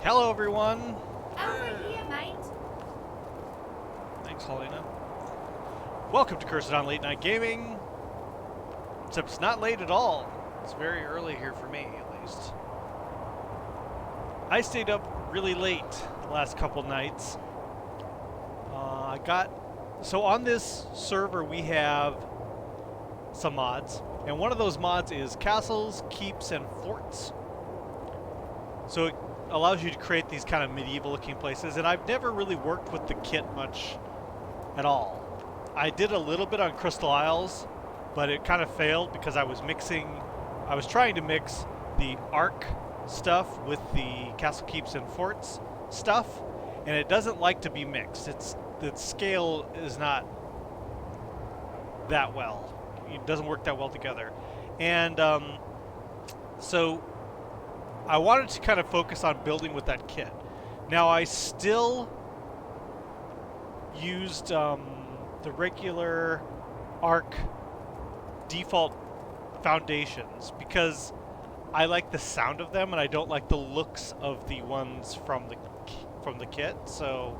Hello, everyone. Over here, mate. Thanks, Helena. Welcome to Cursed on Late Night Gaming. Except it's not late at all. It's very early here for me, at least. I stayed up really late the last couple nights. So on this server we have some mods, and one of those mods is castles, keeps, and forts. So it allows you to create these kind of medieval-looking places, and I've never really worked with the kit much at all. I did a little bit on Crystal Isles, but it kind of failed because I was trying to mix the ARK stuff with the castle, keeps, and forts stuff, and it doesn't like to be mixed. The scale is not that well. It doesn't work that well together. And so I wanted to kind of focus on building with that kit. Now I still used the regular ARK default foundations because I like the sound of them and I don't like the looks of the ones from the kit. So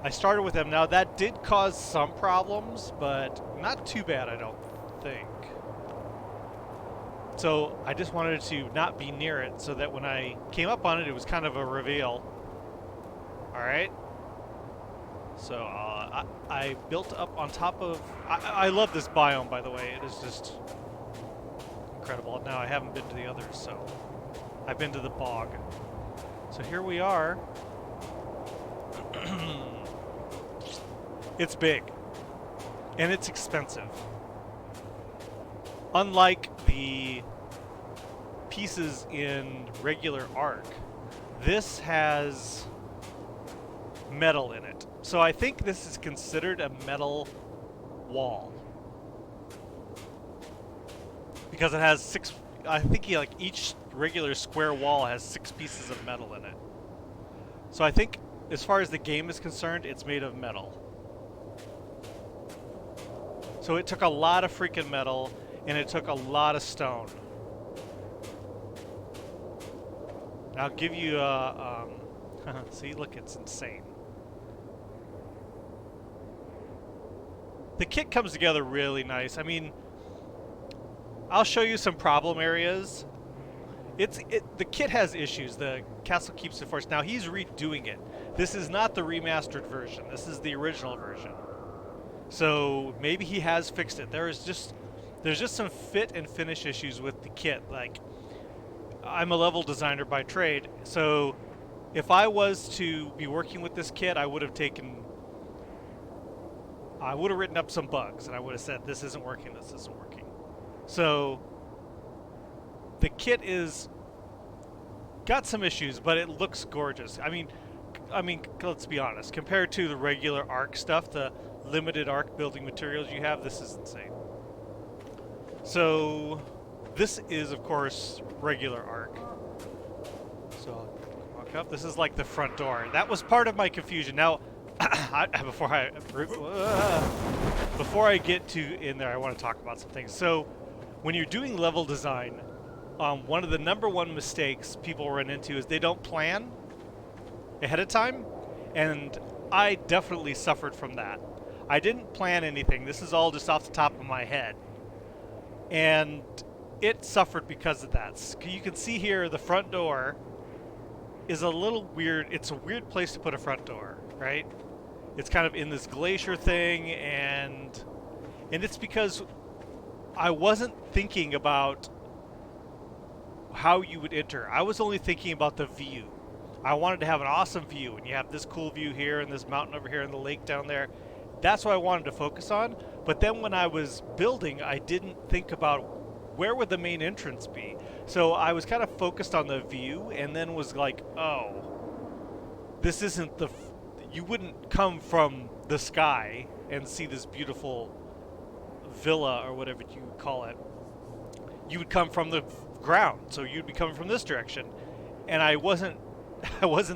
I started with them. Now that did cause some problems, but not too bad, I don't think. So I just wanted to not be near it so that when I came up on it, it was kind of a reveal. Alright. So I built up on top of... I love this biome, by the way. It is just incredible. Now I haven't been to the others, so I've been to the bog. So here we are. It's big. And it's expensive. Unlike the pieces in regular ARK, this has metal in it. So I think this is considered a metal wall. Because it has six... I think like each regular square wall has 6 pieces of metal in it. So I think as far as the game is concerned, it's made of metal. So it took a lot of freaking metal, and it took a lot of stone. I'll give you a... see, look, it's insane. The kit comes together really nice. I mean, I'll show you some problem areas. The kit has issues. The castle keeps it force. Now he's redoing it. This is not the remastered version. This is the original version. So maybe he has fixed it. There's just some fit and finish issues with the kit. Like, I'm a level designer by trade, so if I was to be working with this kit, I would have written up some bugs, and I would have said, this isn't working, this isn't working. So the kit is got some issues, but it looks gorgeous. I mean, let's be honest. Compared to the regular ARK stuff, the limited ARK building materials you have, this is insane. So this is, of course, regular ARK. So I'll walk up. This is like the front door. That was part of my confusion. Now, before I get to in there, I want to talk about some things. So when you're doing level design, one of the #1 mistakes people run into is they don't plan ahead of time, and I definitely suffered from that. I didn't plan anything. This is all just off the top of my head. And it suffered because of that. You can see here the front door is a little weird. It's a weird place to put a front door, right? It's kind of in this glacier thing, and it's because I wasn't thinking about how you would enter. I was only thinking about the view. I wanted to have an awesome view, and you have this cool view here and this mountain over here and the lake down there. That's what I wanted to focus on. But then when I was building, I didn't think about where would the main entrance be. So I was kind of focused on the view, and then was like, oh, this isn't the... you wouldn't come from the sky and see this beautiful villa or whatever you call it. You would come from the ground, so you'd be coming from this direction. And I wasn't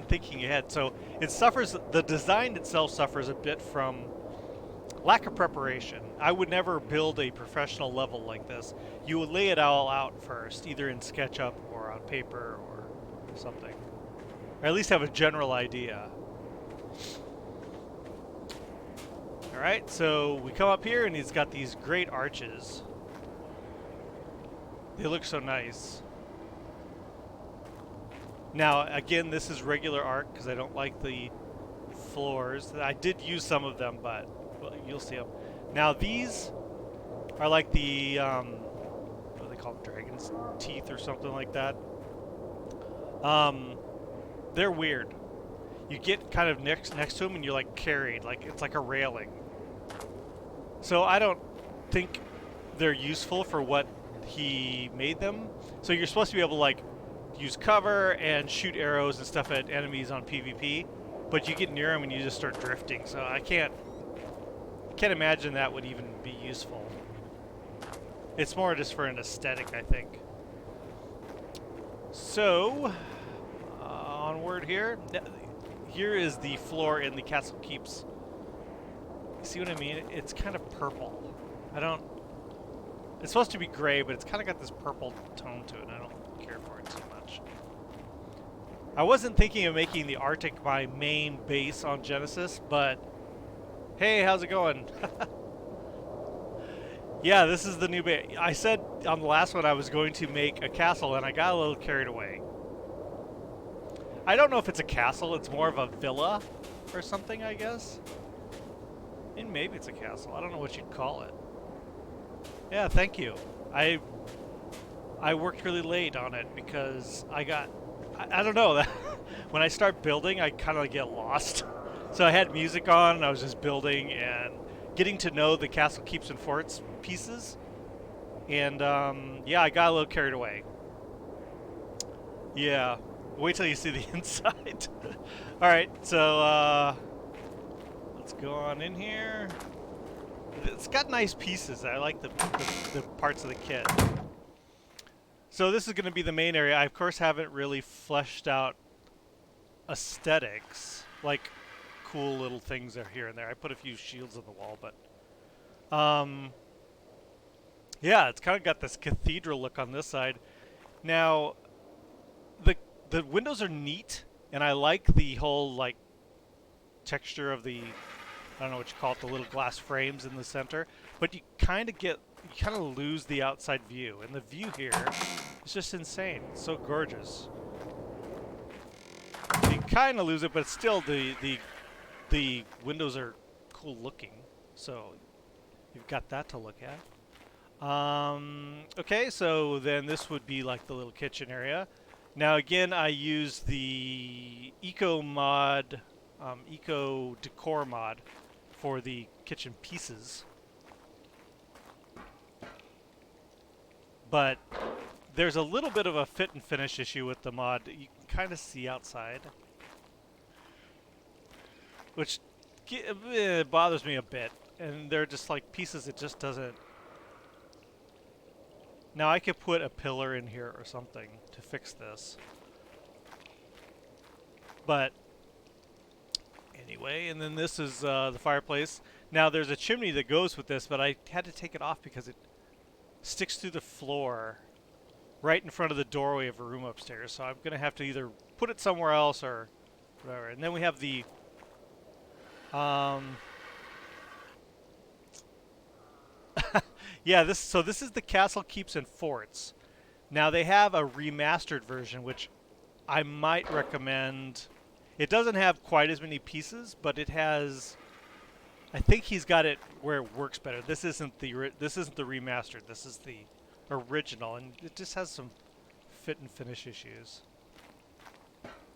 thinking ahead. So it suffers... the design itself suffers a bit from lack of preparation. I would never build a professional level like this. You would lay it all out first, either in SketchUp or on paper or something. Or at least have a general idea. Alright, so we come up here and he's got these great arches. They look so nice. Now, again, this is regular ARK because I don't like the floors. I did use some of them, but well, you'll see them. Now, these are like the, what do they call them? Dragon's teeth or something like that. They're weird. You get kind of next to them and you're like carried, like it's like a railing. So I don't think they're useful for what he made them. So you're supposed to be able to like use cover and shoot arrows and stuff at enemies on PvP, but you get near them and you just start drifting. So I can't imagine that would even be useful. It's more just for an aesthetic, I think. So onward here. Here is the floor in the castle keeps. See what I mean? It's kind of purple. It's supposed to be gray, but it's kind of got this purple tone to it, and I don't care for it too much. I wasn't thinking of making the Arctic my main base on Genesis, but hey, how's it going? Yeah, this is the new base. I said on the last one I was going to make a castle, and I got a little carried away. I don't know if it's a castle. It's more of a villa or something, I guess. And maybe it's a castle. I don't know what you'd call it. Yeah, thank you. I worked really late on it because I don't know. When I start building, I kind of get lost. So I had music on, and I was just building and getting to know the Castle Keeps and Forts pieces. And, yeah, I got a little carried away. Yeah. Wait till you see the inside. Alright, so, let's go on in here. It's got nice pieces. I like the parts of the kit. So this is going to be the main area. I, of course, haven't really fleshed out aesthetics. Like, cool little things are here and there. I put a few shields on the wall, but... yeah, it's kind of got this cathedral look on this side. Now, the windows are neat, and I like the whole, like, texture of the... I don't know what you call it, the little glass frames in the center. But you kind of lose the outside view. And the view here is just insane. It's so gorgeous. You kind of lose it, but still the windows are cool looking. So you've got that to look at. Okay, so then this would be like the little kitchen area. Now again, I use the Eco Decor mod for the kitchen pieces. But there's a little bit of a fit and finish issue with the mod. You can kind of see outside, which bothers me a bit. And they're just like pieces it just doesn't... Now I could put a pillar in here or something to fix this. But anyway, and then this is the fireplace. Now there's a chimney that goes with this, but I had to take it off because it sticks through the floor right in front of the doorway of a room upstairs. So I'm going to have to either put it somewhere else or whatever. And then we have the... yeah, this is the Castle Keeps and Forts. Now they have a remastered version, which I might recommend. It doesn't have quite as many pieces, but it has... I think he's got it where it works better. This isn't the remastered. This is the original, and it just has some fit and finish issues.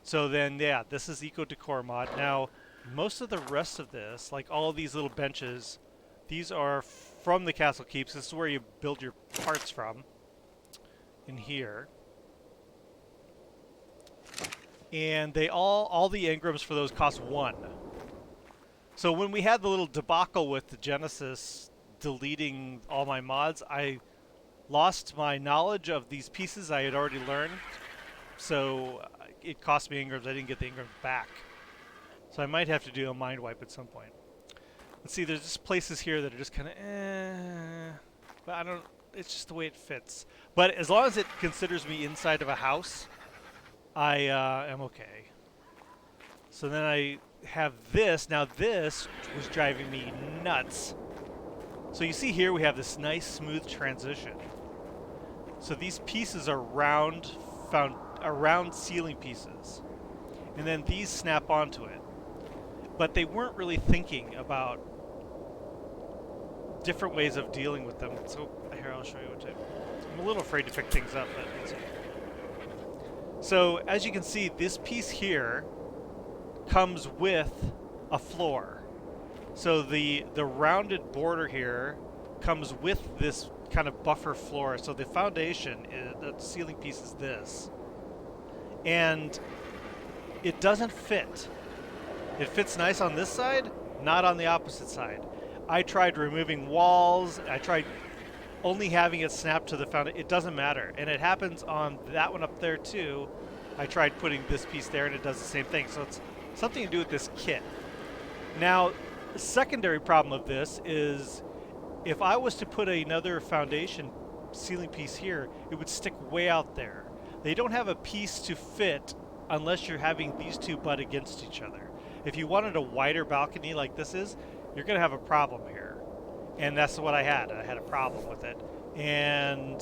So then, yeah, this is Eco Decor mod. Now, most of the rest of this, like all of these little benches, these are from the Castle Keeps. This is where you build your parts from. In here. And they all the engrams for those cost 1. So when we had the little debacle with the Genesis deleting all my mods, I lost my knowledge of these pieces I had already learned. So it cost me engrams. I didn't get the engrams back. So I might have to do a mind wipe at some point. Let's see, there's just places here that are just kind of but I don't... It's just the way it fits. But as long as it considers me inside of a house, I am okay. So then I have this. Now this was driving me nuts. So you see here we have this nice smooth transition. So these pieces are round ceiling pieces. And then these snap onto it. But they weren't really thinking about different ways of dealing with them. So here, I'll show you what I'm a little afraid to pick things up, but let's see. So as you can see, this piece here comes with a floor. So the rounded border here comes with this kind of buffer floor. So the foundation, the ceiling piece is this. And it doesn't fit. It fits nice on this side, not on the opposite side. I tried removing walls. I tried only having it snap to the foundation. It doesn't matter. And it happens on that one up there too. I tried putting this piece there and it does the same thing. So it's something to do with this kit. Now, the secondary problem of this is if I was to put another foundation ceiling piece here, it would stick way out there. They don't have a piece to fit unless you're having these two butt against each other. If you wanted a wider balcony like this is, you're going to have a problem here. And that's what I had. I had a problem with it. And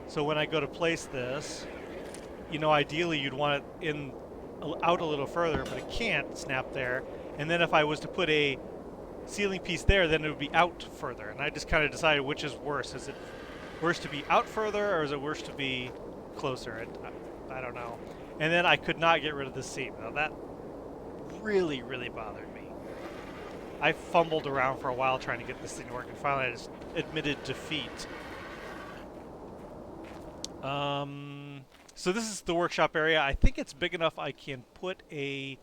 so when I go to place this, you know, ideally you'd want it out a little further, but it can't snap there. And then if I was to put a ceiling piece there, then it would be out further. And I just kind of decided which is worse. Is it worse to be out further, or is it worse to be closer? I don't know. And then I could not get rid of the seam. Now that really, really bothered me. I fumbled around for a while trying to get this thing to work, and finally I just admitted defeat. So this is the workshop area. I think it's big enough I can put a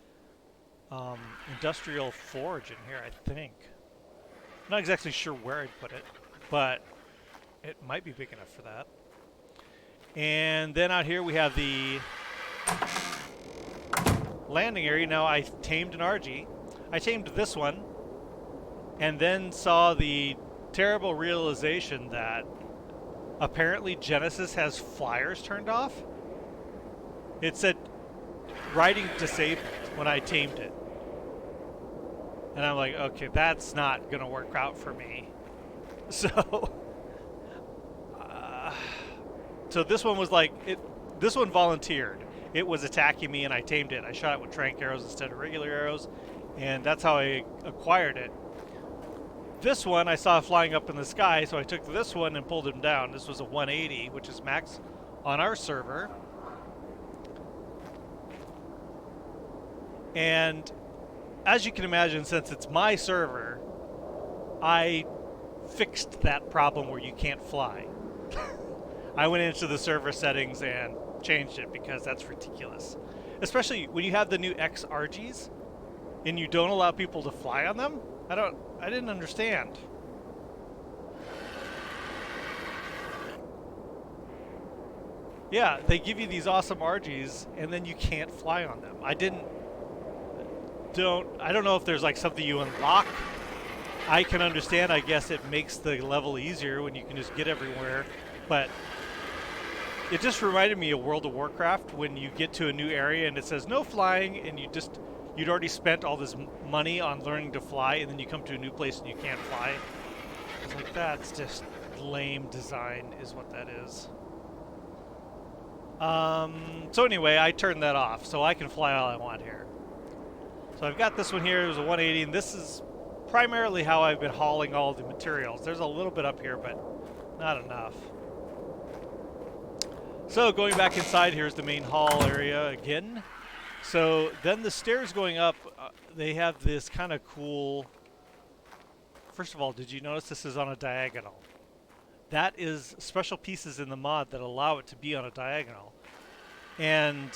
industrial forge in here, I think. I'm not exactly sure where I'd put it, but it might be big enough for that. And then out here we have the landing area. Now I tamed an RG. I tamed this one and then saw the terrible realization that apparently Genesis has flyers turned off. It said riding disabled when I tamed it. And I'm like, okay, that's not going to work out for me. So so this one was like, this one volunteered. It was attacking me and I tamed it. I shot it with tranq arrows instead of regular arrows, and that's how I acquired it. This one I saw flying up in the sky, so I took this one and pulled him down. This was a 180, which is max on our server. And as you can imagine, since it's my server, I fixed that problem where you can't fly. I went into the server settings and changed it because that's ridiculous. Especially when you have the new X RGs and you don't allow people to fly on them. I didn't understand. Yeah, they give you these awesome RGs and then you can't fly on them. I don't know if there's like something you unlock. I can understand, I guess it makes the level easier when you can just get everywhere, but it just reminded me of World of Warcraft when you get to a new area and it says no flying, and you'd already spent all this money on learning to fly, and then you come to a new place and you can't fly. It's like, that's just lame design is what that is. So anyway, I turned that off so I can fly all I want here. So I've got this one here. It was a 180, and this is primarily how I've been hauling all the materials. There's a little bit up here, but not enough. So going back inside, here's the main hall area again. So then the stairs going up, they have this kind of cool... First of all, did you notice this is on a diagonal? That is special pieces in the mod that allow it to be on a diagonal. And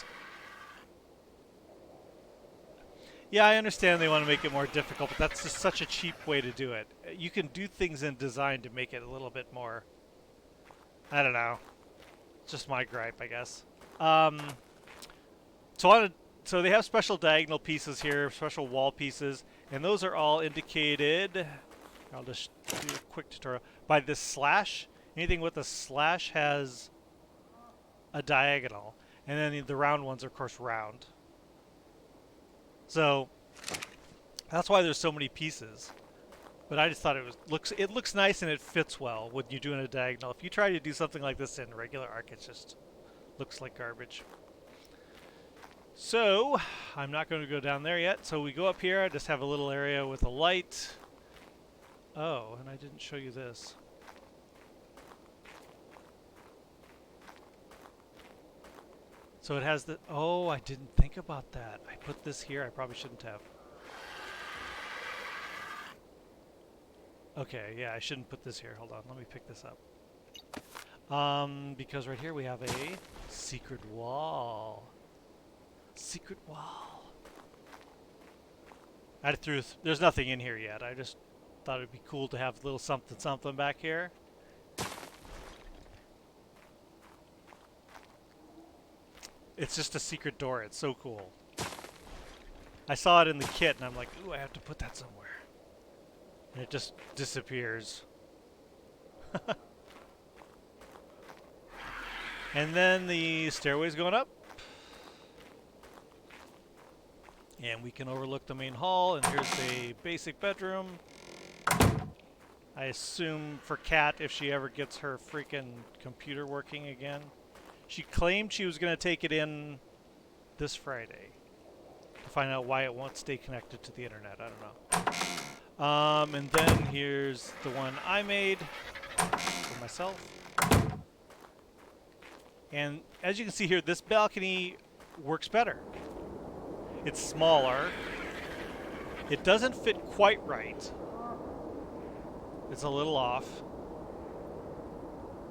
yeah, I understand they want to make it more difficult, but that's just such a cheap way to do it. You can do things in design to make it a little bit more... I don't know. Just my gripe, I guess. So they have special diagonal pieces here, special wall pieces, and those are all indicated. I'll just do a quick tutorial by this slash. Anything with a slash has a diagonal, And then the round ones are, of course, round. So that's why there's so many pieces. But I just thought it looks nice and it fits well when you're doing a diagonal. If you try to do something like this in regular ARK, it just looks like garbage. So I'm not going to go down there yet. So we go up here. I just have a little area with a light. Oh, and I didn't show you this. So it has the... Oh, I didn't think about that. I put this here. I probably shouldn't have. Okay, yeah, I shouldn't put this here. Hold on, let me pick this up. Because right here we have a secret wall. Secret wall. There's nothing in here yet. I just thought it'd be cool to have a little something something back here. It's just a secret door. It's so cool. I saw it in the kit and I'm like, ooh, I have to put that somewhere. And it just disappears. And then the stairway's going up. And we can overlook the main hall, and here's the basic bedroom. I assume for Kat, if she ever gets her freaking computer working again. She claimed she was going to take it in this Friday to find out why it won't stay connected to the internet. I don't know. And then here's the one I made for myself. And as you can see here, this balcony works better. It's smaller. It doesn't fit quite right. It's a little off.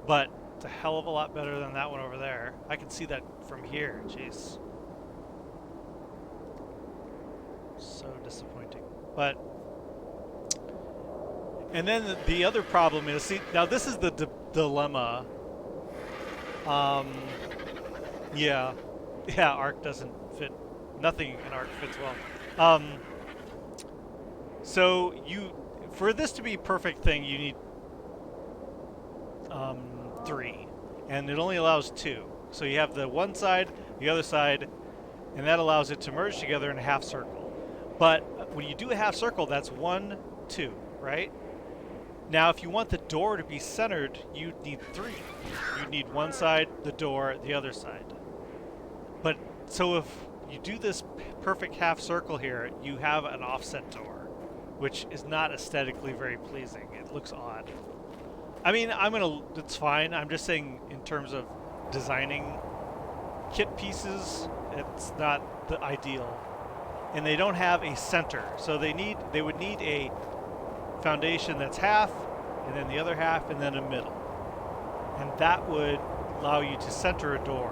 But it's a hell of a lot better than that one over there. I can see that from here. Jeez. So disappointing. But... And then the other problem is, see, now this is the dilemma. Yeah, ARK doesn't fit. Nothing in ARK fits well. So for this to be a perfect thing, you need 3, and it only allows 2. So you have the one side, the other side, and that allows it to merge together in a half circle. But when you do a half circle, that's 1, 2, right? Now, if you want the door to be centered, you need 3. You need one side, the door, the other side. But, so if you do this perfect half circle here, you have an offset door, which is not aesthetically very pleasing. It looks odd. I mean, it's fine. I'm just saying in terms of designing kit pieces, it's not the ideal. And they don't have a center, so they would need a foundation that's half, and then the other half, and then a middle. And that would allow you to center a door,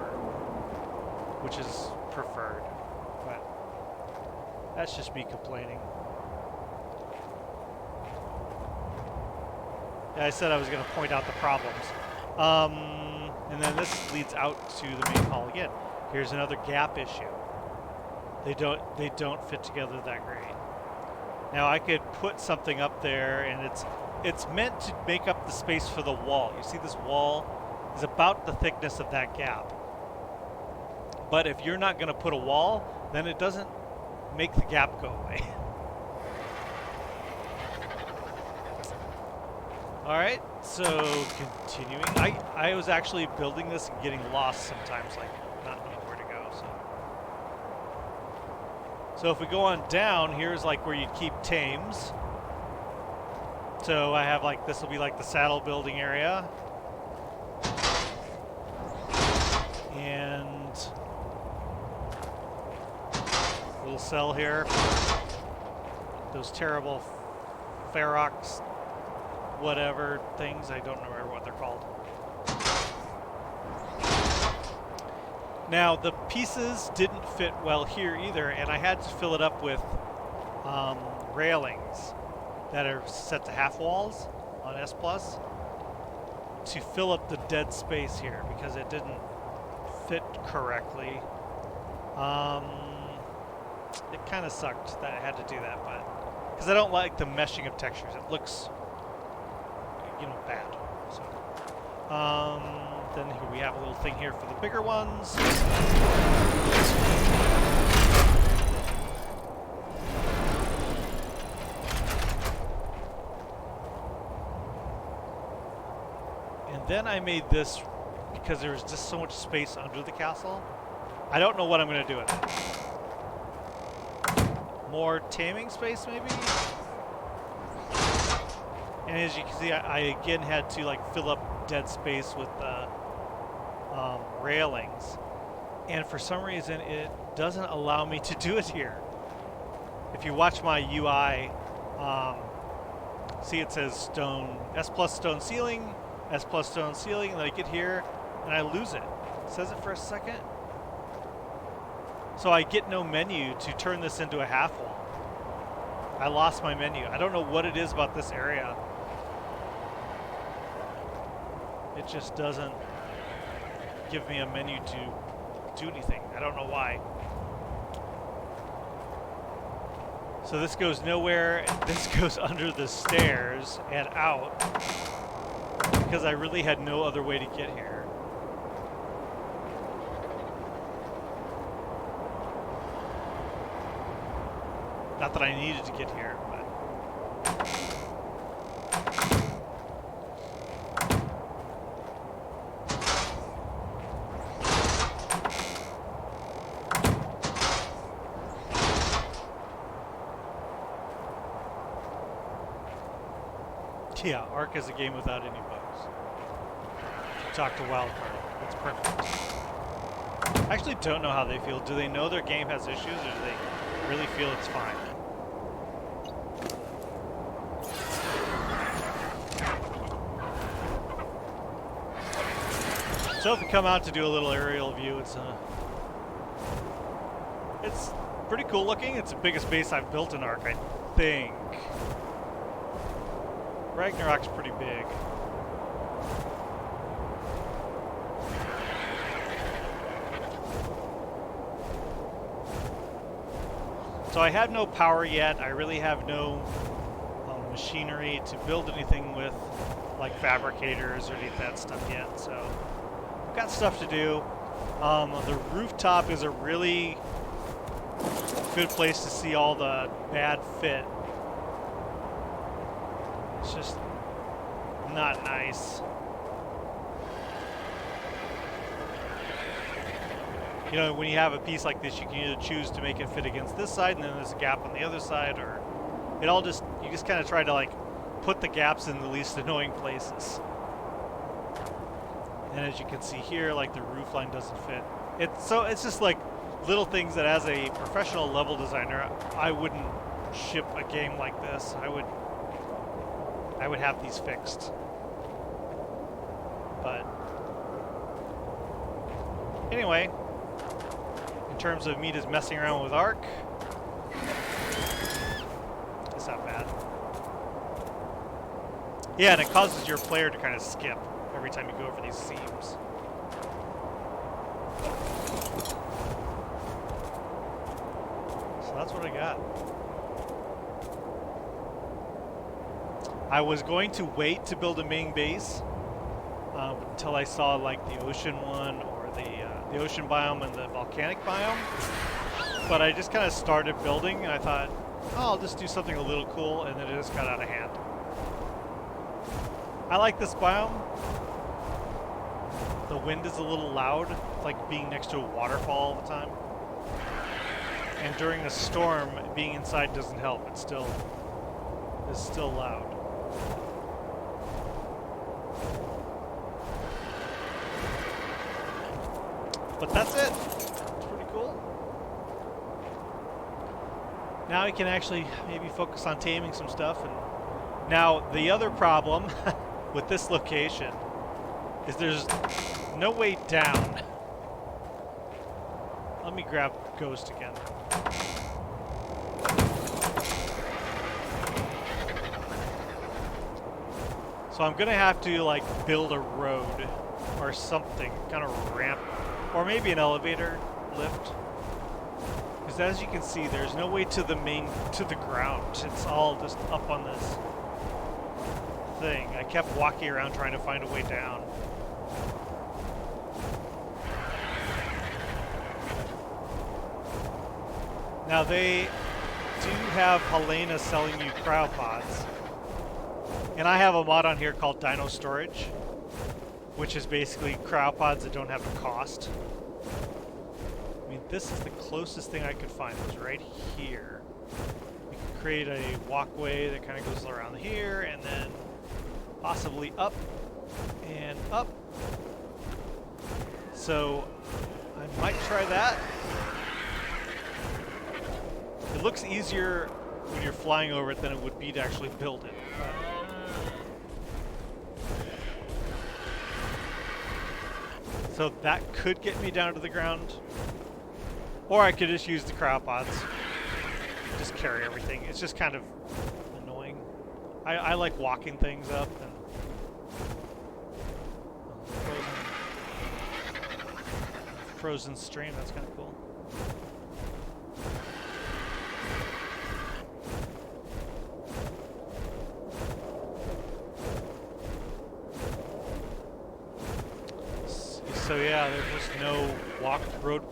which is preferred. But that's just me complaining. Yeah, I said I was going to point out the problems. And then this leads out to the main hall again. Here's another gap issue. They don't fit together that great. Now I could put something up there, and it's meant to make up the space for the wall. You see this wall is about the thickness of that gap. But if you're not going to put a wall, then it doesn't make the gap go away. Alright, so continuing. I was actually building this and getting lost sometimes, like not knowing where to go. So if we go on down, here's like where you'd keep tames. So I have like, this will be like the saddle building area. And a little cell here. Those terrible Ferox whatever things, I don't remember what they're called. Now the pieces didn't fit well here either, and I had to fill it up with railings that are set to half walls on S Plus to fill up the dead space here because it didn't fit correctly. It kind of sucked that I had to do that, but because I don't like the meshing of textures, it looks, you know, bad. So, Then here we have a little thing here for the bigger ones. And then I made this because there was just so much space under the castle. I don't know what I'm going to do with it. More taming space, maybe? And as you can see, I again had to like fill up dead space with railings. And for some reason, it doesn't allow me to do it here. If you watch my UI, see it says stone, S plus stone ceiling, S plus stone ceiling, and then I get here and I lose it. It says it for a second. So I get no menu to turn this into a half wall. I lost my menu. I don't know what it is about this area. It just doesn't give me a menu to do anything. I don't know why. So this goes nowhere. This goes under the stairs and out because I really had no other way to get here. Not that I needed to get here, but... Yeah, ARK is a game without any bugs. Talk to Wildcard. It's perfect. I actually don't know how they feel. Do they know their game has issues, or do they really feel it's fine? So if we come out to do a little aerial view, it's pretty cool looking. It's the biggest base I've built in ARK, I think. Ragnarok's pretty big. So I have no power yet. I really have no machinery to build anything with, like fabricators or any of that stuff yet. So I've got stuff to do. The rooftop is a really good place to see all the bad fit. It's just not nice. You know, when you have a piece like this, you can either choose to make it fit against this side, and then there's a gap on the other side, or it all just, you just kind of try to like put the gaps in the least annoying places. And as you can see here, like the roof line doesn't fit. It's just like little things that as a professional level designer, I wouldn't ship a game like this. I would have these fixed. But anyway, in terms of me just messing around with ARK, it's not bad. Yeah, and it causes your player to kind of skip every time you go over these seams. So that's what I got. I was going to wait to build a main base until I saw like the ocean one or the ocean biome and the volcanic biome. But I just kind of started building and I thought, oh, I'll just do something a little cool, and then it just got out of hand. I like this biome. The wind is a little loud. It's like being next to a waterfall all the time. And during a storm, being inside doesn't help. It's still loud. But that's it. It's pretty cool. Now I can actually maybe focus on taming some stuff. And now the other problem with this location is there's no way down. Let me grab Ghost again. So I'm gonna have to like build a road or something, kind of ramp, or maybe an elevator lift. Because as you can see, there's no way to the ground. It's all just up on this thing. I kept walking around trying to find a way down. Now they do have Helena selling you cryopods. And I have a mod on here called Dino Storage, which is basically cryopods that don't have a cost. I mean, this is the closest thing I could find was right here. We can create a walkway that kind of goes around here and then possibly up and up. So I might try that. It looks easier when you're flying over it than it would be to actually build it. So that could get me down to the ground. Or I could just use the cryopods. Just carry everything. It's just kind of annoying. I like walking things up and frozen stream, that's kind of cool. So yeah, there's just no road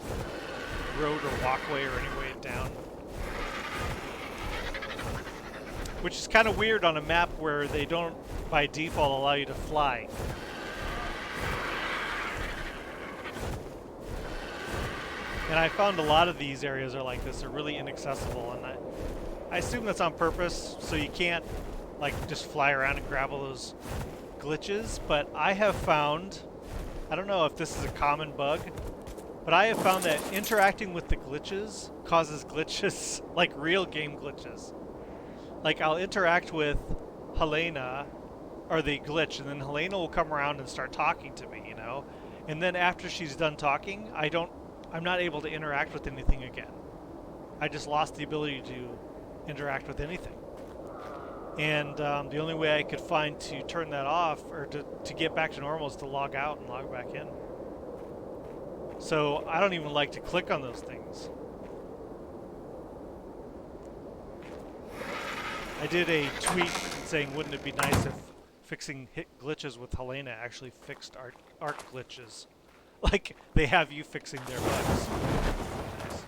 or walkway or any way down. Which is kind of weird on a map where they don't, by default, allow you to fly. And I found a lot of these areas are like this. They're really inaccessible, and I assume that's on purpose, so you can't like just fly around and grab all those glitches. But I have found, I don't know if this is a common bug, but I have found that interacting with the glitches causes glitches, like real game glitches. Like I'll interact with Helena, or the glitch, and then Helena will come around and start talking to me, you know? And then after she's done talking, I'm not able to interact with anything again. I just lost the ability to interact with anything. And the only way I could find to turn that off, or to get back to normal, is to log out and log back in. So I don't even like to click on those things. I did a tweet saying, wouldn't it be nice if fixing hit glitches with Helena actually fixed ARK glitches? Like, they have you fixing their bugs. Nice.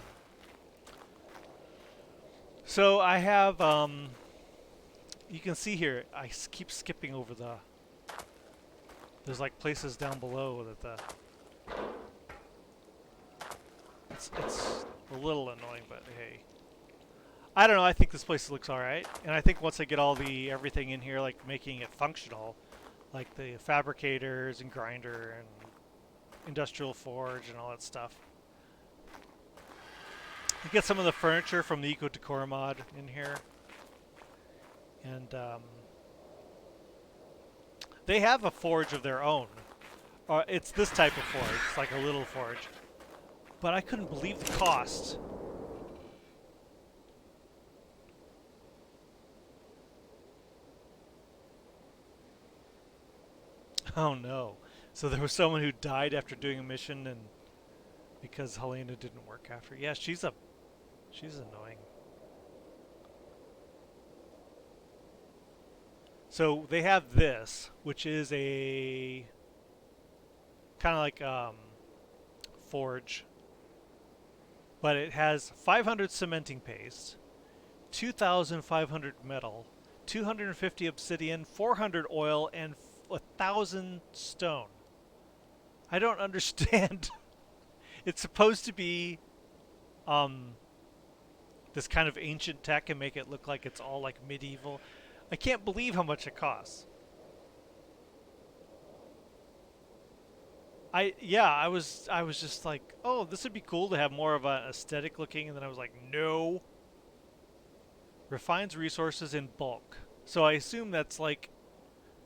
So I have, you can see here, I keep skipping over there's like places down below that it's a little annoying, but hey. I don't know, I think this place looks alright. And I think once I get all everything in here, like making it functional, like the fabricators and grinder and industrial forge and all that stuff. You get some of the furniture from the Eco Decor mod in here. And they have a forge of their own. It's this type of forge. It's like a little forge. But I couldn't believe the cost. Oh no. So there was someone who died after doing a mission, and because Helena didn't work after. Yeah, she's annoying. So they have this, which is a kind of like forge, but it has 500 cementing paste, 2,500 metal, 250 obsidian, 400 oil, and 1,000 stone. I don't understand. It's supposed to be this kind of ancient tech and make it look like it's all like medieval. I can't believe how much it costs. I was just like, oh, this would be cool to have more of an aesthetic looking, and then I was like, no. Refines resources in bulk. So I assume that's like,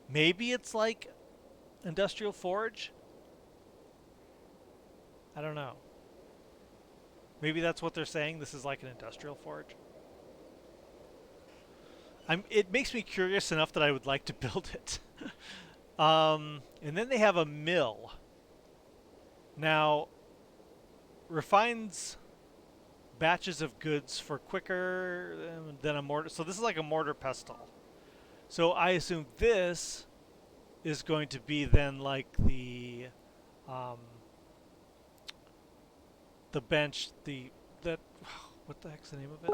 maybe it's like industrial forge? I don't know. Maybe that's what they're saying. This is like an industrial forge. It makes me curious enough that I would like to build it. And then they have a mill. Now, refines batches of goods for quicker than a mortar. So this is like a mortar pestle. So I assume this is going to be then like the bench, What the heck's the name of it?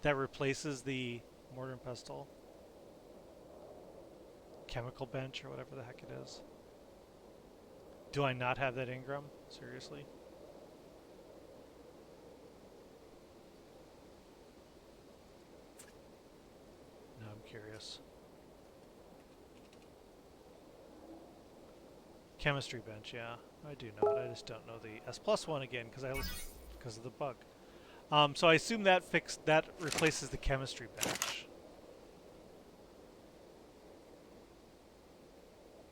That replaces the mortar and pestle. Chemical bench or whatever the heck it is. Do I not have that engram? Seriously? Now I'm curious. Chemistry bench, yeah. I do know it. I just don't know the S+ one again because of the bug. So I assume that replaces the chemistry bench.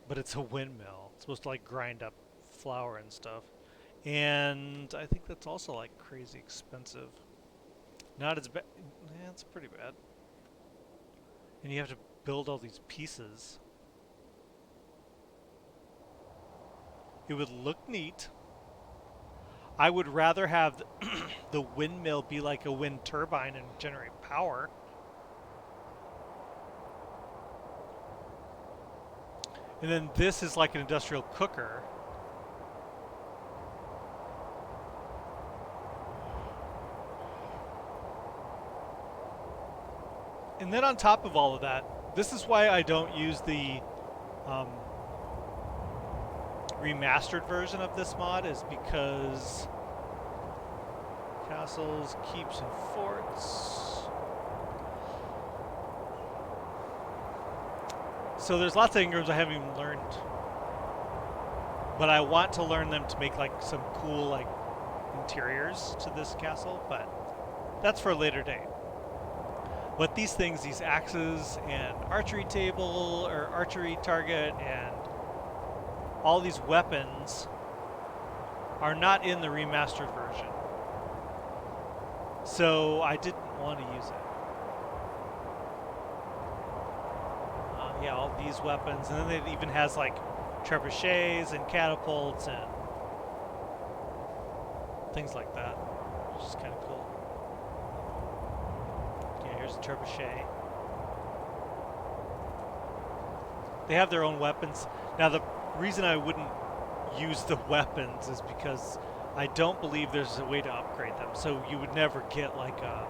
But it's a windmill. It's supposed to like grind up flour and stuff. And I think that's also like crazy expensive. Not as bad. Yeah, it's pretty bad. And you have to build all these pieces. It would look neat. I would rather have the windmill be like a wind turbine and generate power. And then this is like an industrial cooker. And then on top of all of that, this is why I don't use the remastered version of this mod, is because castles, keeps, and forts. So there's lots of engrams I haven't even learned, but I want to learn them to make like some cool like interiors to this castle, but that's for a later date. But these things, these axes and archery table or archery target and all these weapons are not in the remastered version. So I didn't want to use it. Yeah, all these weapons, and then it even has like trebuchets and catapults and things like that, which is kind of cool. Yeah, here's a trebuchet. They have their own weapons. Now the reason I wouldn't use the weapons is because I don't believe there's a way to upgrade them. So you would never get like a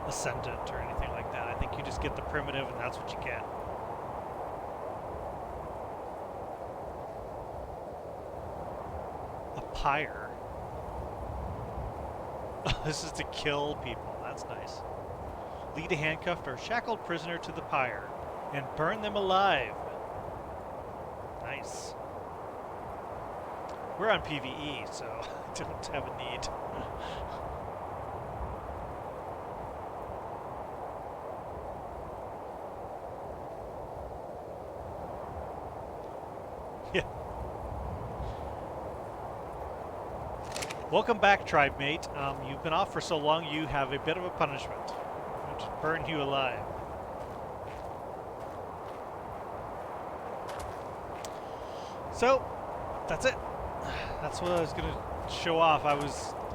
Ascendant or anything like that. I think you just get the primitive and that's what you get. A pyre. This is to kill people. That's nice. Lead a handcuffed or shackled prisoner to the pyre and burn them alive. Nice. We're on PvE, so I don't have a need. Yeah. Welcome back, tribe mate. You've been off for so long, you have a bit of a punishment. I'm going to burn you alive. So, that's it. That's what I was going to show off.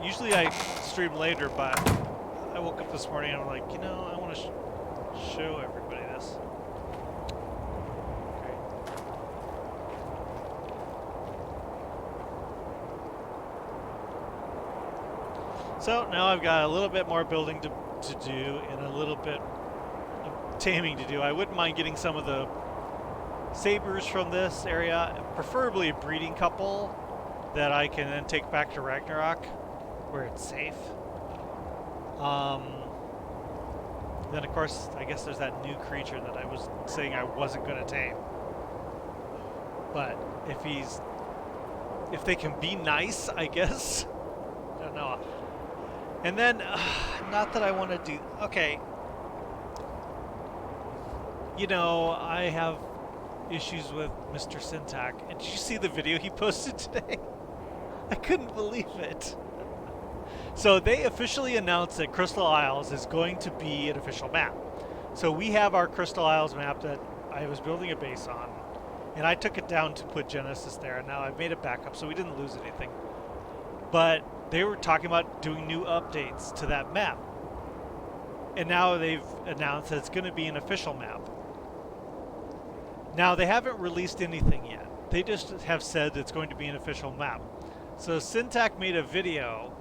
Usually I stream later, but I woke up this morning and I'm like, you know, I want to show everybody this. Okay. So now I've got a little bit more building to do and a little bit of taming to do. I wouldn't mind getting some of the sabers from this area, preferably a breeding couple that I can then take back to Ragnarok where it's safe. Then of course I guess there's that new creature that I was saying I wasn't going to tame, but if they can be nice, I guess. I don't know. And then not that I want to do, okay, you know, I have issues with Mr. Syntac. And did you see the video he posted today? I couldn't believe it. So they officially announced that Crystal Isles is going to be an official map. So we have our Crystal Isles map that I was building a base on, and I took it down to put Genesis there, and now I've made it back up so we didn't lose anything. But they were talking about doing new updates to that map. And now they've announced that it's going to be an official map. Now, they haven't released anything yet. They just have said it's going to be an official map. So Syntac made a video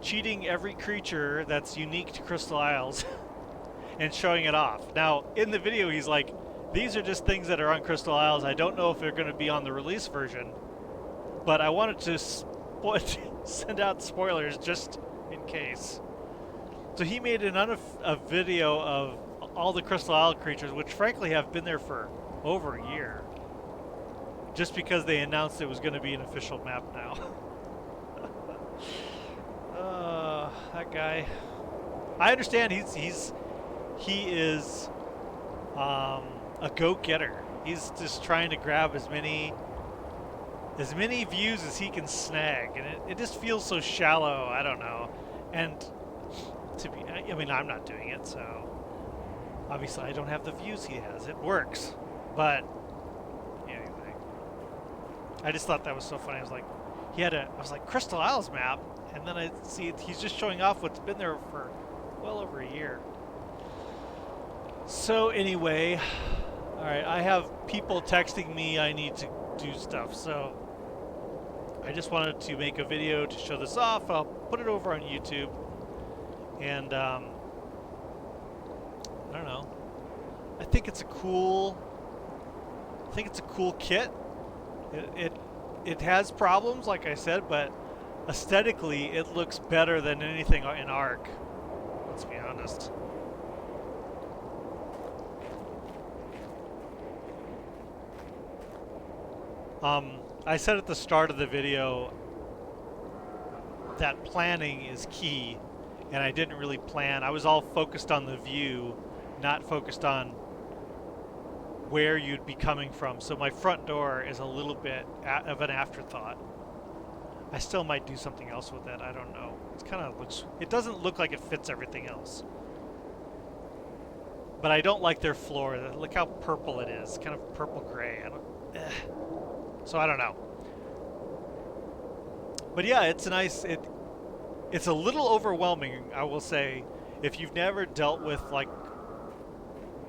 cheating every creature that's unique to Crystal Isles and showing it off. Now, in the video, he's like, these are just things that are on Crystal Isles. I don't know if they're going to be on the release version, but I wanted to send out spoilers just in case. So he made a video of all the Crystal Isle creatures, which frankly have been there for over a year, just because they announced it was going to be an official map now. That guy. I understand he is a go-getter. He's just trying to grab as many views as he can snag, and it just feels so shallow. I don't know. And I mean, I'm not doing it, so obviously I don't have the views he has. It works, but anyway, I just thought that was so funny. I was like, Crystal Isles map, and then I see he's just showing off what's been there for well over a year. So anyway, all right, I have people texting me I need to do stuff, so I just wanted to make a video to show this off. I'll put it over on YouTube, and I don't know. I think it's a cool kit. It has problems, like I said, but aesthetically it looks better than anything in ARK. Let's be honest. I said at the start of the video that planning is key, and I didn't really plan. I was all focused on the view, not focused on where you'd be coming from. So my front door is a little bit of an afterthought. I still might do something else with it. I don't know. It doesn't look like it fits everything else. But I don't like their floor. Look how purple it is. Kind of purple gray. So I don't know. But yeah, it's nice. It's a little overwhelming, I will say, if you've never dealt with like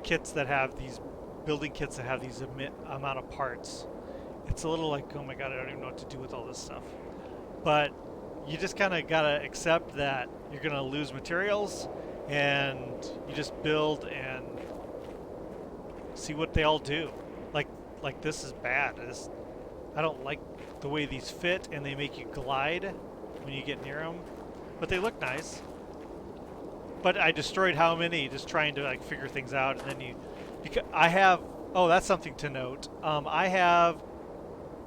kits that have these building kits that have these amount of parts. It's a little like, oh my god, I don't even know what to do with all this stuff. But you just kind of gotta accept that you're gonna lose materials, and you just build and see what they all do. Like this is bad. I don't like the way these fit, and they make you glide when you get near them, but they look nice. But I destroyed how many just trying to like figure things out, and then because I have, oh, that's something to note. I have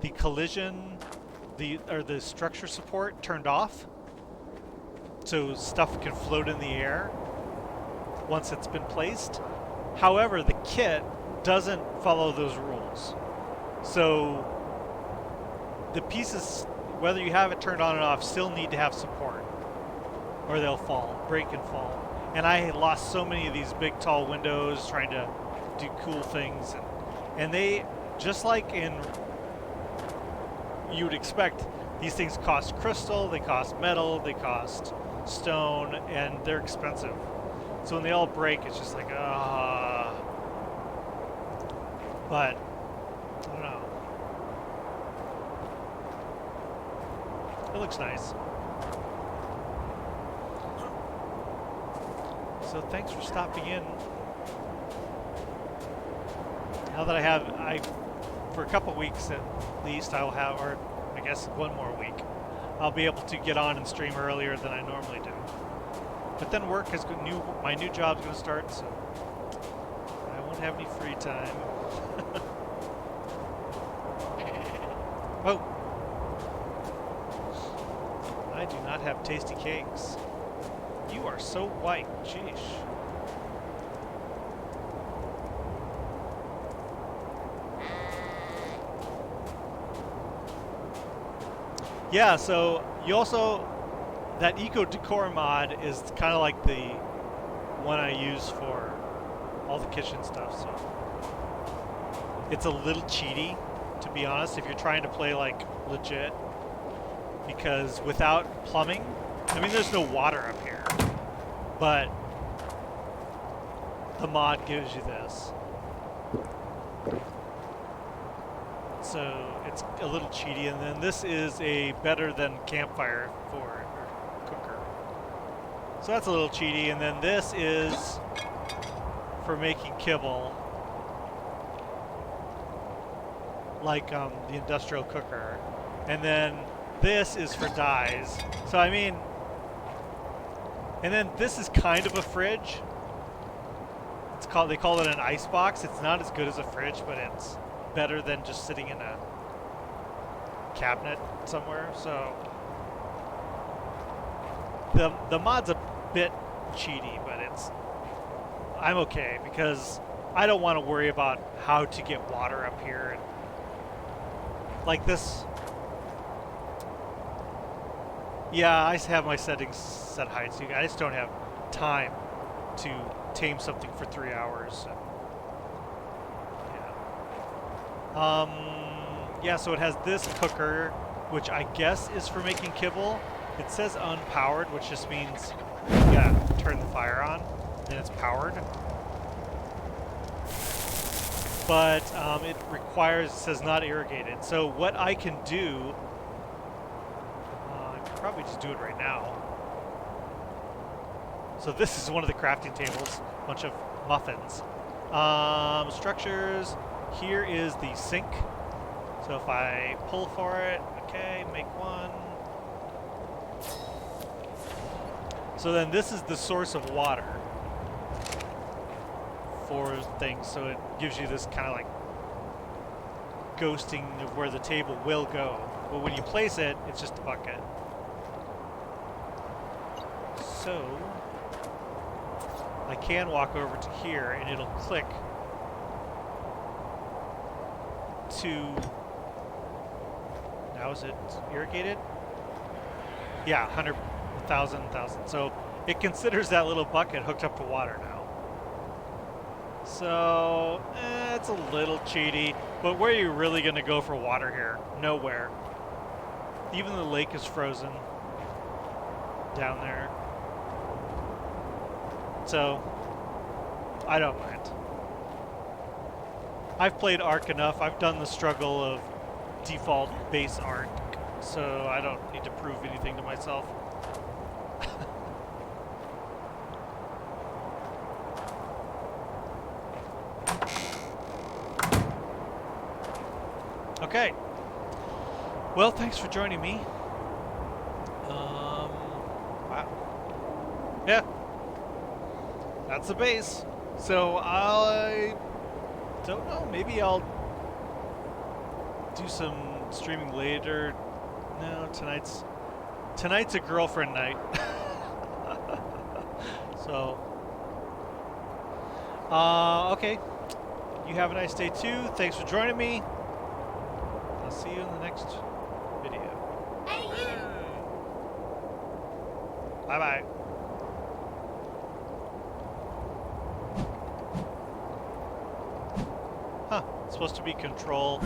the collision, the structure support turned off, so stuff can float in the air once it's been placed. However, the kit doesn't follow those rules. So the pieces, whether you have it turned on and off, still need to have support, or they'll break and fall. And I lost so many of these big tall windows trying to do cool things, and they, just like you would expect, these things cost crystal, they cost metal, they cost stone, and they're expensive. So when they all break, it's just like, but I don't know. It looks nice. So thanks for stopping in. Now that for a couple weeks at least, I'll have, or I guess one more week, I'll be able to get on and stream earlier than I normally do. But then work is my new job's going to start, so I won't have any free time. Oh, I do not have tasty cakes. You are so white, sheesh. Yeah, so you also, that Eco Decor mod is kind of like the one I use for all the kitchen stuff, so it's a little cheaty, to be honest, if you're trying to play like legit, because without plumbing, I mean, there's no water up here, but the mod gives you this. So it's a little cheaty, and then this is a better than campfire for cooker. So that's a little cheaty. And then this is for making kibble, like the industrial cooker. And then this is for dyes. So I mean, and then this is kind of a fridge. They call it an ice box. It's not as good as a fridge, but it's better than just sitting in a cabinet somewhere. So the mod's a bit cheaty, but I'm okay because I don't want to worry about how to get water up here. And like this, yeah, I have my settings set high too. I just don't have time to tame something for 3 hours. So. Yeah. Yeah, so it has this cooker, which I guess is for making kibble. It says unpowered, which just means you gotta turn the fire on, then it's powered. But it says not irrigated. So what I can do, I could probably just do it right now. So this is one of the crafting tables, a bunch of muffins. Structures, here is the sink. So if I pull for it, okay, make one. So then this is the source of water for things. So it gives you this kind of like ghosting of where the table will go. But when you place it, it's just a bucket. So I can walk over to here and it'll click to, now is it irrigated? Yeah, 100,000. So it considers that little bucket hooked up to water now. So it's a little cheaty, but where are you really going to go for water here? Nowhere. Even the lake is frozen down there. So I don't mind. I've played ARK enough. I've done the struggle of default base ARK, so I don't need to prove anything to myself. Okay. Well, thanks for joining me. Wow. Yeah. That's the base. So I don't know. Maybe I'll do some streaming later. No, tonight's a girlfriend night. So, okay. You have a nice day too. Thanks for joining me. I'll see you in the next video. Hey, you! Bye-bye. Huh, it's supposed to be control